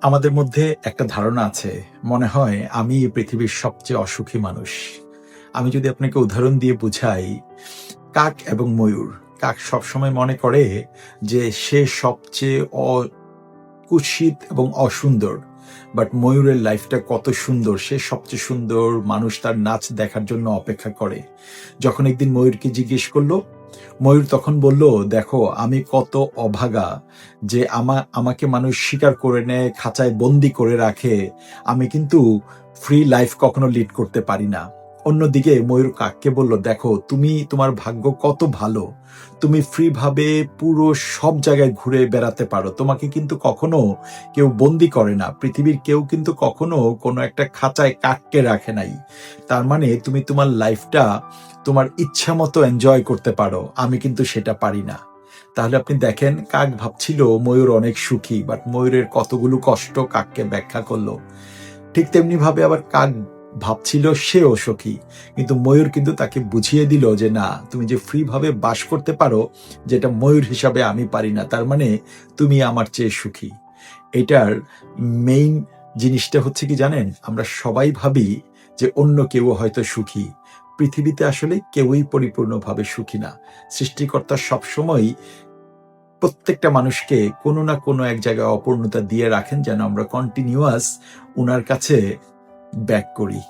আমাদের মধ্যে একটা ধারণা আছে, মনে হয় আমি এই পৃথিবীর সবচেয়ে অসুখী মানুষ। আমি যদি আপনাকে উদাহরণ দিয়ে বুঝাই, কাক এবং ময়ূর। কাক সবসময় মনে করে যে সে সবচেয়ে কুৎসিত এবং অসুন্দর। বাট ময়ূরের লাইফটা কত সুন্দর, সে সবচেয়ে সুন্দর, মানুষ তার নাচ দেখার জন্য অপেক্ষা করে। যখন একদিন ময়ূরকে জিজ্ঞেস করলো, ময়ূর তখন বলল, দেখো আমি কত অভাগা যে আমাকে মানুষ শিকার করে নেয়, খাঁচায় বন্দি করে রাখে। আমি কিন্তু ফ্রি লাইফ কখনো লিড করতে পারি না। অন্যদিকে ময়ূর কাককে বলল, দেখো তুমি, তোমার ভাগ্য কত ভালো, তুমি ফ্রি ভাবে পুরো সব জায়গায় ঘুরে বেড়াতে পারো, তোমাকে কিন্তু কখনো কেউ বন্দি করে না, পৃথিবীর কেউ কিন্তু কখনো কোনো একটা খাঁচায় কাককে রাখে নাই। তার মানে তুমি তোমার লাইফটা তোমার ইচ্ছা মতো এনজয় করতে পারো, আমি কিন্তু সেটা পারি না। তাহলে আপনি দেখেন, কাক ভাবছিল ময়ূর অনেক সুখী, বাট ময়ূরের কতগুলো কষ্ট কাককে ব্যাখ্যা করলো। ঠিক তেমনি ভাবে আবার কাক ভাবছিল সেও সুখী, কিন্তু ময়ূর কিন্তু তাকে বুঝিয়ে দিল যে না, তুমি যে ফ্রি ভাবে বাস করতে পারো, যেটা ময়ূর হিসাবে আমি পারি না, তার মানে তুমি আমার চেয়ে সুখী। এটার মেইন জিনিসটা হচ্ছে কি জানেন, আমরা সবাই ভাবি যে অন্য কেউ হয়তো সুখী। পৃথিবীতে আসলে কেউই পরিপূর্ণভাবে সুখী না। সৃষ্টিকর্তা সবসময় প্রত্যেকটা মানুষকে কোনো না কোনো এক জায়গায় অপূর্ণতা দিয়ে রাখেন, যেন আমরা কন্টিনিউয়াস উনার কাছে ব্যাক করি।